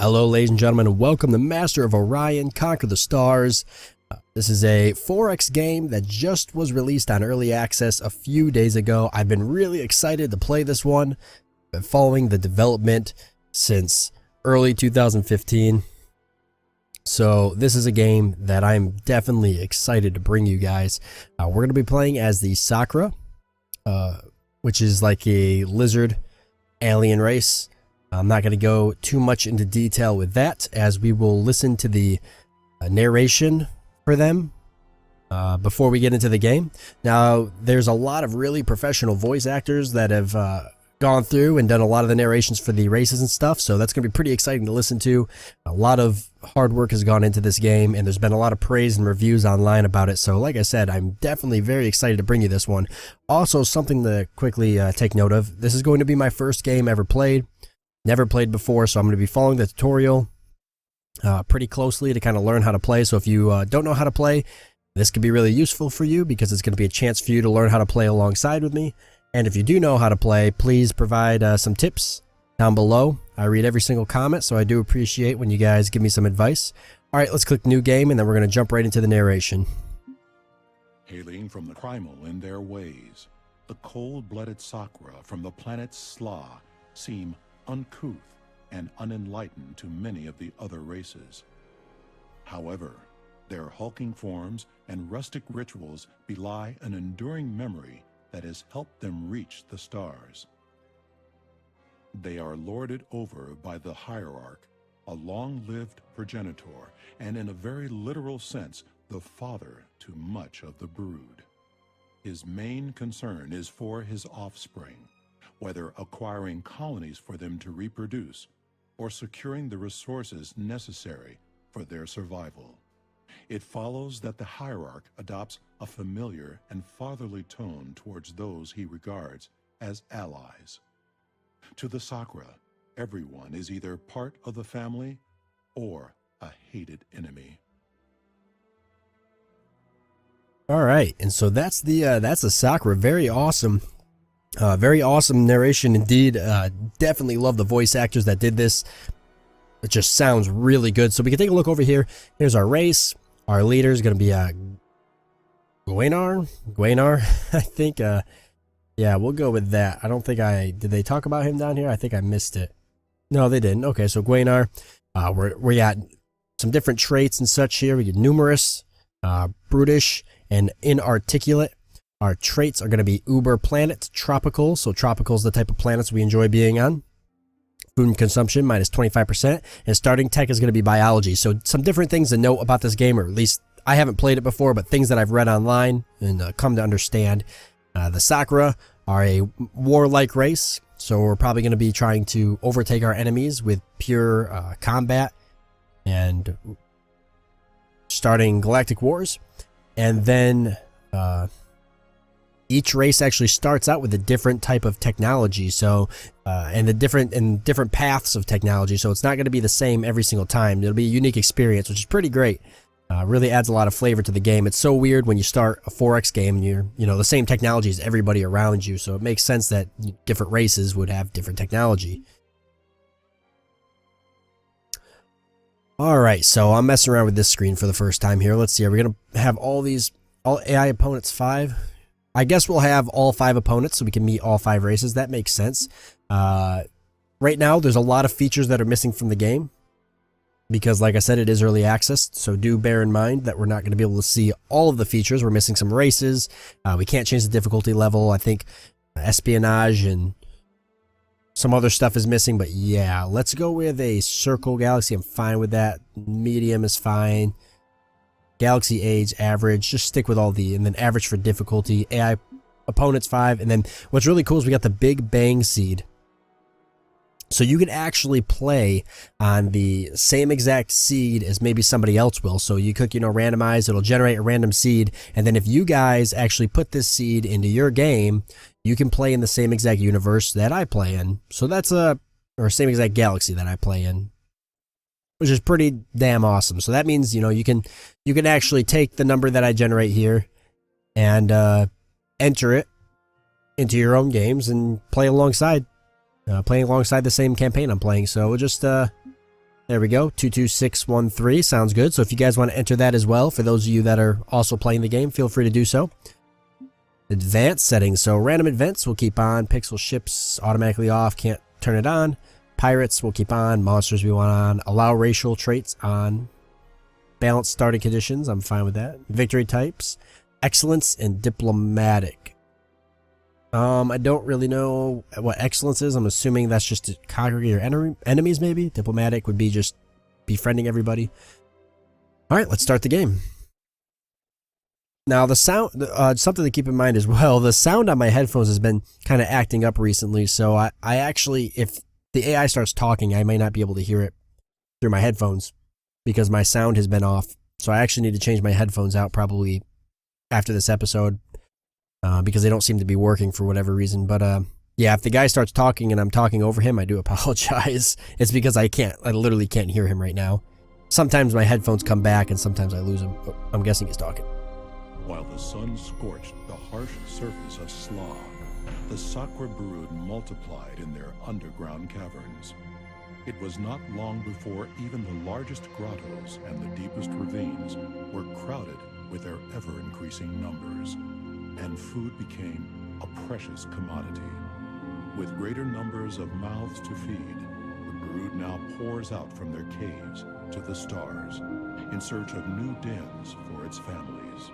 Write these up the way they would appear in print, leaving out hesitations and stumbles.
Hello, ladies and gentlemen, and welcome to Master of Orion, Conquer the Stars. This is a 4X game that just was released on early access a few days ago. I've been really excited to play this one. Been following the development since early 2015. So this is a game that I'm definitely excited to bring you guys. We're going to be playing as the Sakkra, which is like a lizard alien race. I'm not going to go too much into detail with that, as we will listen to the narration for them before we get into the game. Now, there's a lot of really professional voice actors that have gone through and done a lot of the narrations for the races and stuff, so that's going to be pretty exciting to listen to. A lot of hard work has gone into this game, and there's been a lot of praise and reviews online about it, so like I said, I'm definitely very excited to bring you this one. Also, something to quickly take note of, this is going to be my first game ever played. Never played before, so I'm going to be following the tutorial pretty closely to kind of learn how to play. So if you don't know how to play, this could be really useful for you, because it's going to be a chance for you to learn how to play alongside with me. And if you do know how to play, please provide some tips down below. I read every single comment, so I do appreciate when you guys give me some advice. All right, let's click new game, and then we're going to jump right into the narration. Hailing from the primal in their ways, the cold-blooded Sakura from the planet Sla seem uncouth and unenlightened to many of the other races. However, their hulking forms and rustic rituals belie an enduring memory that has helped them reach the stars. They are lorded over by the hierarch, a long-lived progenitor, and in a very literal sense, the father to much of the brood. His main concern is for his offspring, whether acquiring colonies for them to reproduce or securing the resources necessary for their survival. It follows that the hierarch adopts a familiar and fatherly tone towards those he regards as allies. To the Sakkra, everyone is either part of the family or a hated enemy. All right, and so that's the Sakkra. Very awesome. Very awesome narration indeed. Definitely love the voice actors that did this. It just sounds really good. So we can take a look over here. Here's our race. Our leader is going to be Gwaynar, I think. Yeah, we'll go with that. I don't think did they talk about him down here? I think I missed it. No, they didn't. Okay, so Gwaynar. We got some different traits and such here. We get numerous, brutish, and inarticulate. Our traits are going to be uber planet, tropical. So tropical is the type of planets we enjoy being on. Food and consumption minus 25%. And starting tech is going to be biology. So some different things to note about this game, or at least I haven't played it before, but things that I've read online and come to understand. The Sakkra are a warlike race. So we're probably going to be trying to overtake our enemies with pure combat and starting galactic wars. And then each race actually starts out with a different type of technology, so and different paths of technology. So it's not going to be the same every single time. It'll be a unique experience, which is pretty great. Really adds a lot of flavor to the game. It's so weird when you start a 4X game and you're the same technology as everybody around you. So it makes sense that different races would have different technology. All right, so I'm messing around with this screen for the first time here. Let's see. Are we going to have all AI opponents 5? I guess we'll have all 5 opponents so we can meet all 5 races. That makes sense. Right now, there's a lot of features that are missing from the game because, like I said, it is early access. So do bear in mind that we're not going to be able to see all of the features. We're missing some races. We can't change the difficulty level. I think espionage and some other stuff is missing. But yeah, let's go with a circle galaxy. I'm fine with that. Medium is fine. Galaxy age, average, just stick with all and then average for difficulty. AI opponents 5, and then what's really cool is we got the Big Bang seed. So you can actually play on the same exact seed as maybe somebody else will. So you click, randomize, it'll generate a random seed, and then if you guys actually put this seed into your game, you can play in the same exact universe that I play in. So that's or same exact galaxy that I play in, which is pretty damn awesome. So that means, you can actually take the number that I generate here and enter it into your own games and play alongside. Playing alongside the same campaign I'm playing. So we'll just There we go, 22613, sounds good. So if you guys want to enter that as well, for those of you that are also playing the game, feel free to do so. Advanced settings, so random events we'll keep on, pixel ships automatically off, can't turn it on. Pirates we'll keep on, monsters we want on, allow racial traits on, balanced starting conditions, I'm fine with that. Victory types, excellence, and diplomatic. I don't really know what excellence is. I'm assuming that's just to conquer your enemies, maybe. Diplomatic would be just befriending everybody. All right, let's start the game. Now, the sound, something to keep in mind as well, the sound on my headphones has been kind of acting up recently. So I actually, if the AI starts talking, I may not be able to hear it through my headphones because my sound has been off. So I actually need to change my headphones out probably after this episode. Because they don't seem to be working for whatever reason. But yeah, if the guy starts talking and I'm talking over him, I do apologize. It's because I literally can't hear him right now. Sometimes my headphones come back and sometimes I lose them. Oh, I'm guessing he's talking. While the sun scorched the harsh surface of Sla, the Sakkra brood multiplied in their underground caverns. It was not long before even the largest grottos and the deepest ravines were crowded with their ever-increasing numbers. And food became a precious commodity. With greater numbers of mouths to feed, the brood now pours out from their caves to the stars in search of new dens for its families.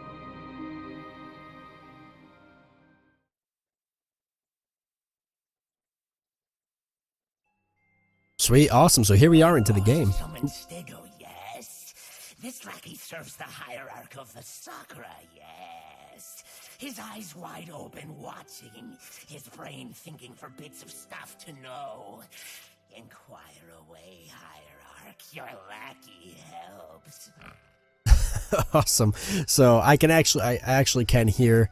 Sweet, awesome. So here we are into the game. Yes. This lackey serves the hierarch of the Sakura, yes. His eyes wide open, watching. His brain thinking for bits of stuff to know. Inquire away, hierarch. Your lackey helps. Awesome. So I actually can hear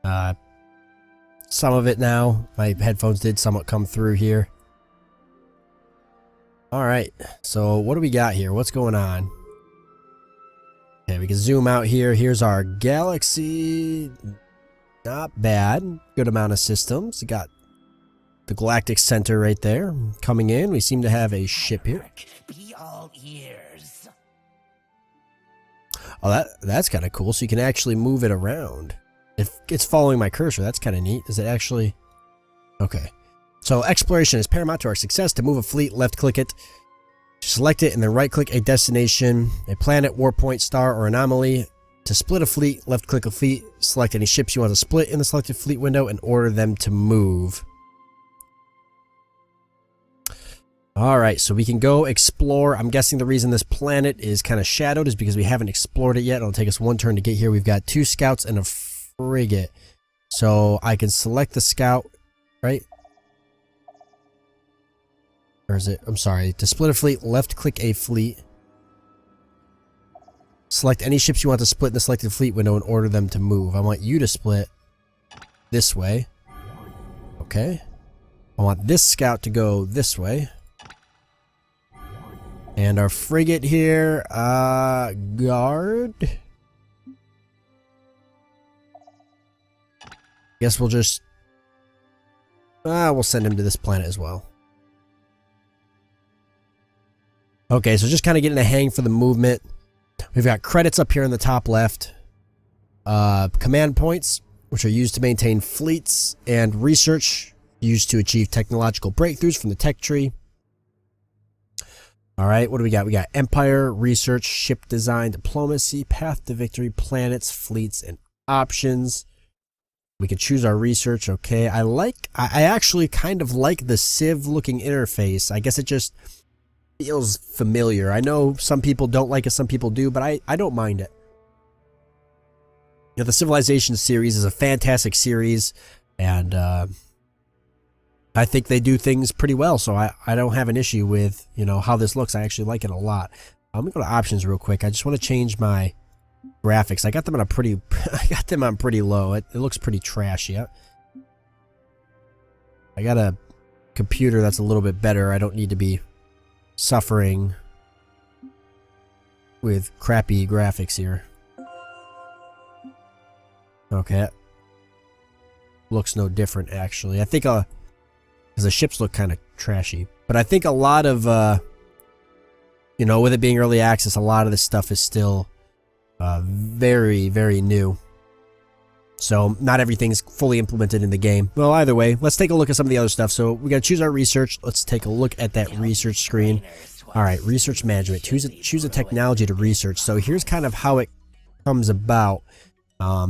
some of it now. My headphones did somewhat come through here. All right. So what do we got here? What's going on? Okay, we can zoom out here. Here's our galaxy. Not bad. Good amount of systems. We got the Galactic Center right there. Coming in, we seem to have a ship here. Be all ears. Oh, that's kind of cool. So you can actually move it around. If it's following my cursor, that's kind of neat. Is it actually? Okay. So exploration is paramount to our success. To move a fleet, left-click it. Select it and then right-click a destination, a planet, warp point, star, or anomaly. To split a fleet, left-click a fleet, select any ships you want to split in the selected fleet window, and order them to move. Alright, so we can go explore. I'm guessing the reason this planet is kind of shadowed is because we haven't explored it yet. It'll take us one turn to get here. We've got 2 scouts and a frigate. So I can select the scout, right? Or is it? I'm sorry. To split a fleet, left-click a fleet. Select any ships you want to split in the selected fleet window and order them to move. I want you to split this way. Okay. I want this scout to go this way. And our frigate here, guard. Guess we'll just, we'll send him to this planet as well. Okay, so just kind of getting a hang for the movement. We've got credits up here in the top left. Command points, which are used to maintain fleets, and research, used to achieve technological breakthroughs from the tech tree. All right, what do we got? We got Empire, Research, Ship Design, Diplomacy, Path to Victory, Planets, Fleets, and Options. We can choose our research, okay. I actually kind of like the Civ-looking interface. I guess it just feels familiar. I know some people don't like it, some people do, but I don't mind it. You know, the Civilization series is a fantastic series, and I think they do things pretty well, so I don't have an issue with, you know, how this looks. I actually like it a lot. I'm gonna go to options real quick. I just want to change my graphics. I got them on pretty low. It looks pretty trashy. I got a computer that's a little bit better. I don't need to be suffering with crappy graphics here. Okay. Looks no different, actually. I think because the ships look kind of trashy, but I think a lot of You know, with it being early access, a lot of this stuff is still very, very new. So not everything's fully implemented in the game. Well, either way, let's take a look at some of the other stuff. So we got to choose our research. Let's take a look at that research screen. All right, research management. Choose a technology to research. So here's kind of how it comes about.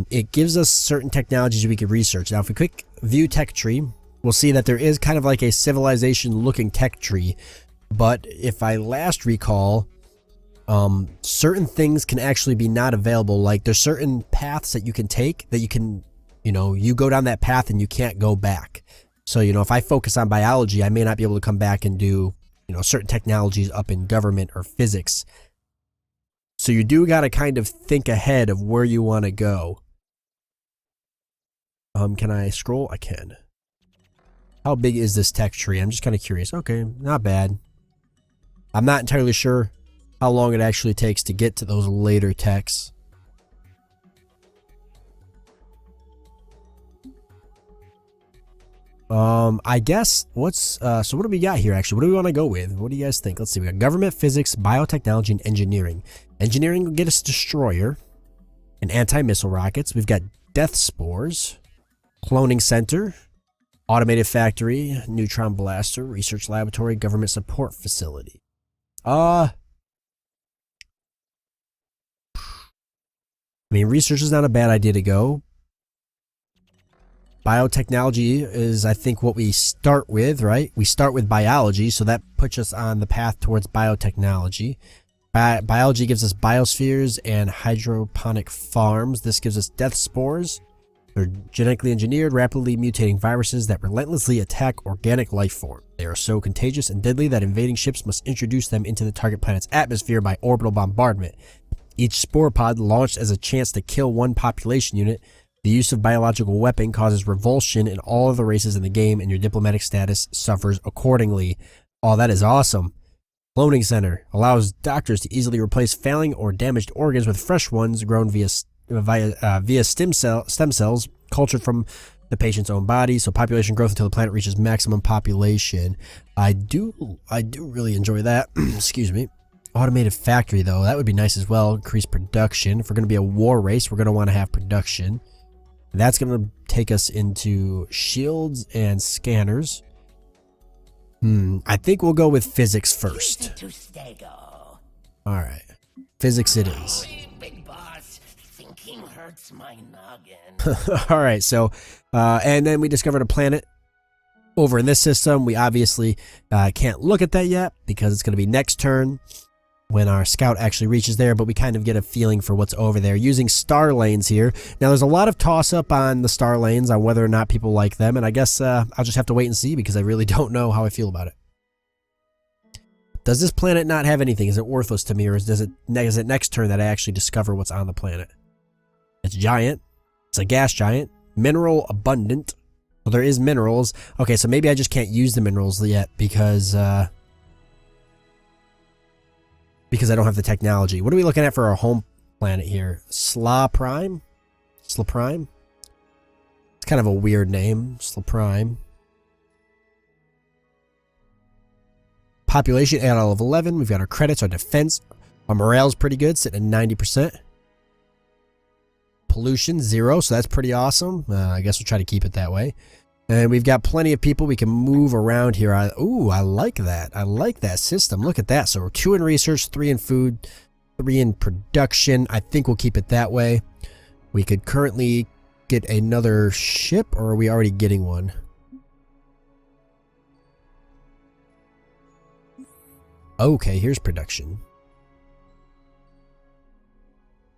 It gives us certain technologies we can research. Now, if we click view tech tree, we'll see that there is kind of like a civilization looking tech tree. But if I last recall, certain things can actually be not available. Like there's certain paths that you can take that you can, you know, you go down that path and you can't go back. So, you know, if I focus on biology, I may not be able to come back and do, you know, certain technologies up in government or physics. So you do got to kind of think ahead of where you want to go. Can I scroll? I can. How big is this tech tree? I'm just kind of curious. Okay, not bad. I'm not entirely sure how long it actually takes to get to those later techs. I guess what's so what do we got here actually? What do we want to go with? What do you guys think? Let's see. We got government, physics, biotechnology, and engineering. Engineering will get us a destroyer and anti-missile rockets. We've got death spores, cloning center, automated factory, neutron blaster, research laboratory, government support facility. I mean, research is not a bad idea to go. Biotechnology is, I think, what we start with, right? We start with biology, so that puts us on the path towards biotechnology. Biology gives us biospheres and hydroponic farms. This gives us death spores. They're genetically engineered, rapidly mutating viruses that relentlessly attack organic life form. They are so contagious and deadly that invading ships must introduce them into the target planet's atmosphere by orbital bombardment. Each spore pod launched as a chance to kill one population unit. The use of biological weapon causes revulsion in all of the races in the game, and your diplomatic status suffers accordingly. Oh, that is awesome. Cloning Center allows doctors to easily replace failing or damaged organs with fresh ones grown via stem cells cultured from the patient's own body. So population growth until the planet reaches maximum population. I do really enjoy that. Excuse me. Automated factory, though, that would be nice as well. Increase production. If we're going to be a war race, we're going to want to have production. That's going to take us into shields and scanners. I think we'll go with physics first. Alright. Physics it is. Big boss, thinking hurts my noggin. Alright, so, and then we discovered a planet over in this system. We obviously can't look at that yet because it's going to be next turn when our scout actually reaches there, but we kind of get a feeling for what's over there using star lanes here. Now, there's a lot of toss-up on the star lanes on whether or not people like them, and I guess I'll just have to wait and see because I really don't know how I feel about it. Does this planet not have anything? Is it worthless to me, or is it next turn that I actually discover what's on the planet? It's giant. It's a gas giant. Mineral abundant. Well, there is minerals. Okay, so maybe I just can't use the minerals yet because I don't have the technology. What are we looking at for our home planet here? Sla Prime? Sla Prime? It's kind of a weird name. Sla Prime. Population at all of 11. We've got our credits, our defense. Our morale's pretty good, sitting at 90%. Pollution, 0, so that's pretty awesome. I guess we'll try to keep it that way. And we've got plenty of people we can move around here. Ooh, I like that. I like that system. Look at that. So we're 2 in research, 3 in food, 3 in production. I think we'll keep it that way. We could currently get another ship, or are we already getting one? Okay, here's production.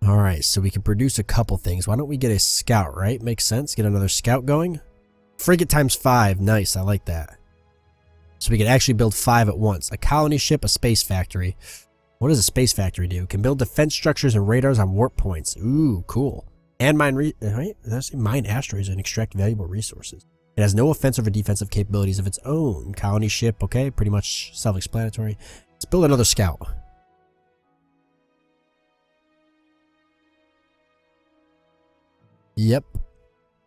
All right, so we can produce a couple things. Why don't we get a scout, right? Makes sense. Get another scout going. Frigate times 5. Nice, I like that. So we can actually build 5 at once. A colony ship, a space factory. What does a space factory do? Can build defense structures and radars on warp points. Ooh, cool. And mine asteroids and extract valuable resources. It has no offensive or defensive capabilities of its own. Colony ship, okay, pretty much self-explanatory. Let's build another scout. Yep.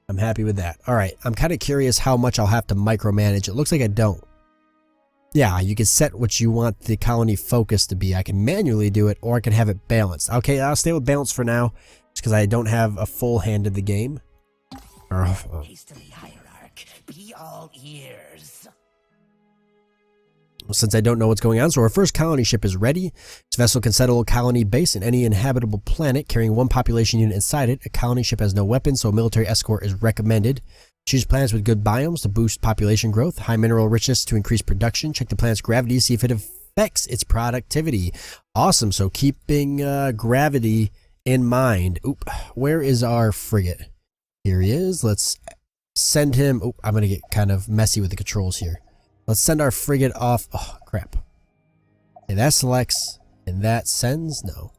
I'm happy with that. All right, I'm kind of curious how much I'll have to micromanage. It looks like I don't. Yeah, you can set what you want the colony focus to be. I can manually do it, or I can have it balanced. Okay, I'll stay with balance for now, just because I don't have a full hand in the game. Hastily, hierarch, be all ears. Since I don't know what's going on, so our first colony ship is ready. This vessel can settle a colony base in any inhabitable planet, carrying one population unit inside it. A colony ship has no weapons, so a military escort is recommended. Choose planets with good biomes to boost population growth, high mineral richness to increase production. Check the planet's gravity, see if it affects its productivity. Awesome, so keeping gravity in mind. Oop, where is our frigate? Here he is. Let's send him. Oop, I'm going to get kind of messy with the controls here. Let's send our frigate off. Oh, crap. Okay, that selects, and that sends? No.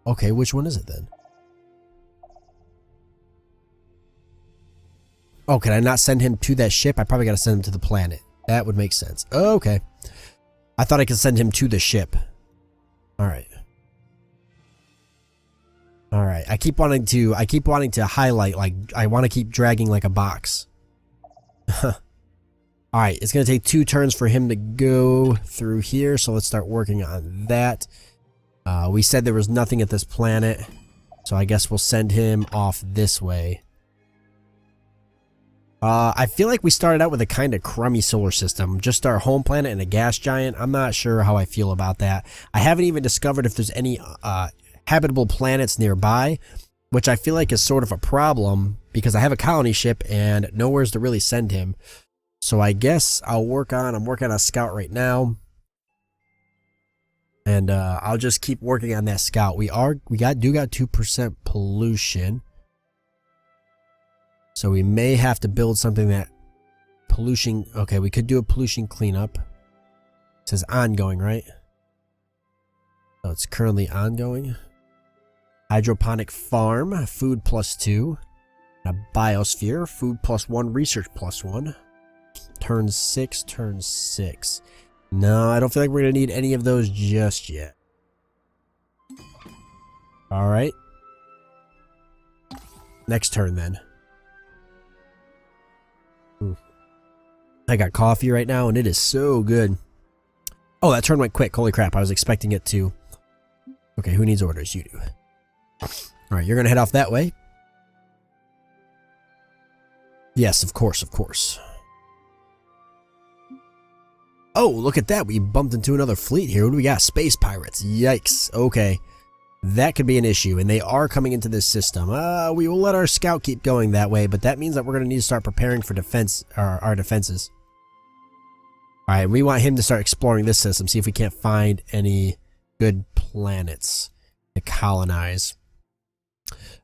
Okay, which one is it then? Oh, can I not send him to that ship? I probably got to send him to the planet. That would make sense. Okay. I thought I could send him to the ship. Alright. Alright. I keep wanting to highlight, like, I want to keep dragging like a box. Alright, it's going to take 2 turns for him to go through here, so let's start working on that. We said there was nothing at this planet, so I guess we'll send him off this way. I feel like we started out with a kind of crummy solar system. Just our home planet and a gas giant. I'm not sure how I feel about that. I haven't even discovered if there's any habitable planets nearby, which I feel like is sort of a problem because I have a colony ship and nowhere's to really send him. So I guess I'm working on a scout right now. And I'll just keep working on that scout. We got 2% pollution. So we may have to build something that pollution. Okay, we could do a pollution cleanup. It says ongoing, right? So it's currently ongoing. Hydroponic farm, food +2. A biosphere, food +1, research +1. Turn 6. No, I don't feel like we're going to need any of those just yet. Alright. Next turn then. I got coffee right now and it is so good. Oh, that turn went quick. Holy crap, I was expecting it to. Okay, who needs orders? You do. Alright, you're going to head off that way. Yes, of course, of course. Oh, look at that. We bumped into another fleet here. What do we got? Space pirates. Yikes. Okay. That could be an issue, and they are coming into this system. We will let our scout keep going that way, but that means that we're going to need to start preparing for defense, our defenses. Alright, we want him to start exploring this system, see if we can't find any good planets to colonize.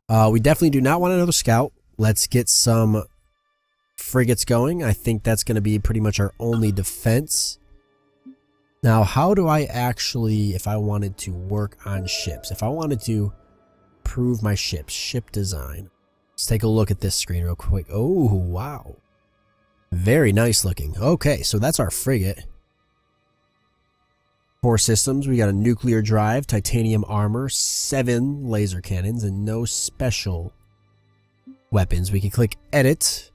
We definitely do not want another scout. Let's get some frigates going. I think that's going to be pretty much our only defense. Now, how do I actually, if I wanted to work on ships, if I wanted to improve my ships, ship design, let's take a look at this screen real quick. Oh, wow. Very nice looking. Okay, so that's our frigate. Core systems, we got a nuclear drive, titanium armor, 7 laser cannons, and no special weapons. We can click edit.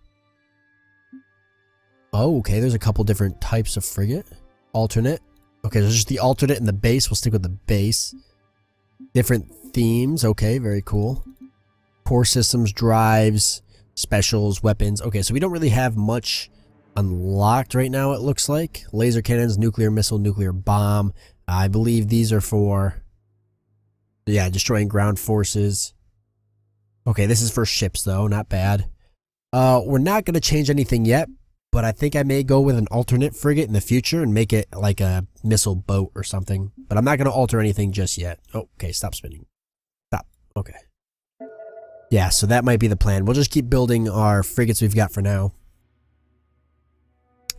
Oh, okay, there's a couple different types of frigate. Alternate. Okay, there's just the alternate and the base. We'll stick with the base. Different themes. Okay, very cool. Core systems, drives, specials, weapons. Okay, so we don't really have much unlocked right now, it looks like. Laser cannons, nuclear missile, nuclear bomb. I believe these are for, yeah, destroying ground forces. Okay, this is for ships, though. Not bad. We're not going to change anything yet, but I think I may go with an alternate frigate in the future and make it like a missile boat or something. But I'm not going to alter anything just yet. Oh, okay, stop spinning. Stop. Okay. Yeah, so that might be the plan. We'll just keep building our frigates we've got for now.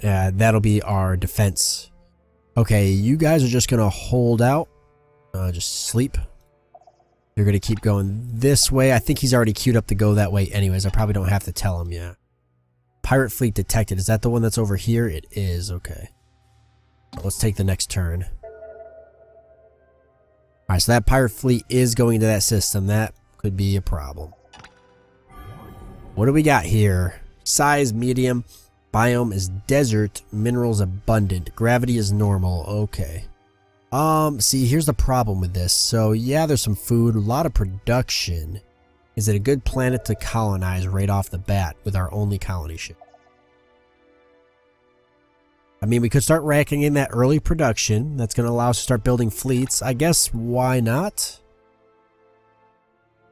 That'll be our defense. Okay, you guys are just going to hold out. Just sleep. You're going to keep going this way. I think he's already queued up to go that way anyways. I probably don't have to tell him yet. Pirate fleet detected. Is that the one that's over here? It is. Okay. Let's take the next turn. Alright, so that pirate fleet is going to that system. That could be a problem. What do we got here? Size medium. Biome is desert. Minerals abundant. Gravity is normal. Okay. See, here's the problem with this. So yeah, there's some food, a lot of production. Is it a good planet to colonize right off the bat with our only colony ship? I mean, we could start racking in that early production. That's going to allow us to start building fleets. I guess, why not?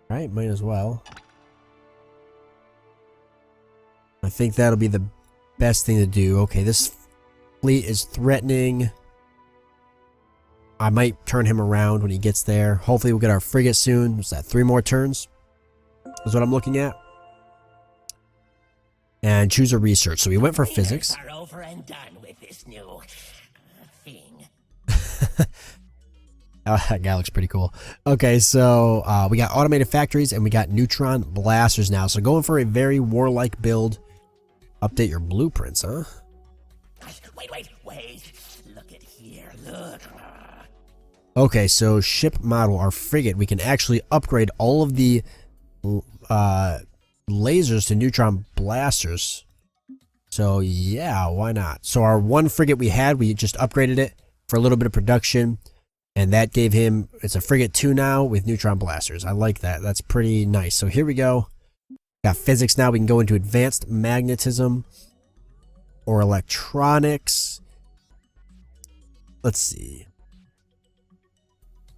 Right, might as well. I think that'll be the best thing to do. Okay, this fleet is threatening. I might turn him around when he gets there. Hopefully we'll get our frigate soon. What's that, 3 more turns? Is what I'm looking at. And choose a research. So we went for physics. Are over and done with this new thing. Oh, that guy looks pretty cool. Okay, so we got automated factories and we got neutron blasters now. So going for a very warlike build. Update your blueprints, huh? Wait. Look at here, look. Okay, so ship model, our frigate, we can actually upgrade all of the lasers to neutron blasters. So yeah, why not? So our one frigate we had, we just upgraded it for a little bit of production. And that gave him, it's a frigate 2 now with neutron blasters. I like that. That's pretty nice. So here we go. Got physics now. We can go into advanced magnetism or electronics. Let's see.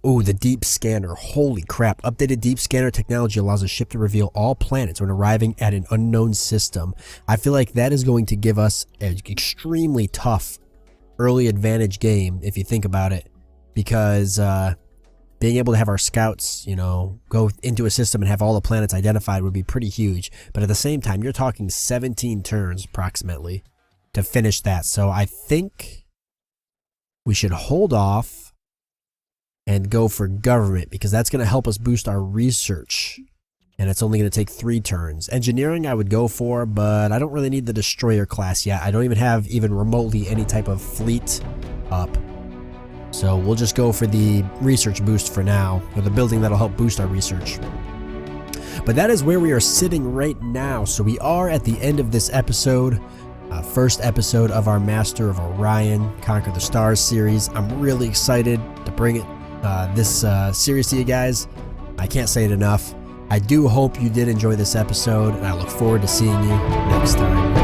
Oh, the deep scanner. Holy crap. Updated deep scanner technology allows a ship to reveal all planets when arriving at an unknown system. I feel like that is going to give us an extremely tough early advantage game if you think about it. Because being able to have our scouts, you know, go into a system and have all the planets identified would be pretty huge. But at the same time, you're talking 17 turns approximately to finish that. So I think we should hold off and go for government because that's going to help us boost our research. And it's only going to take 3 turns. Engineering I would go for, but I don't really need the destroyer class yet. I don't even have even remotely any type of fleet up. So we'll just go for the research boost for now, or the building that'll help boost our research. But that is where we are sitting right now. So we are at the end of this episode, first episode of our Master of Orion, Conquer the Stars series. I'm really excited to bring it this series to you guys. I can't say it enough. I do hope you did enjoy this episode, and I look forward to seeing you next time.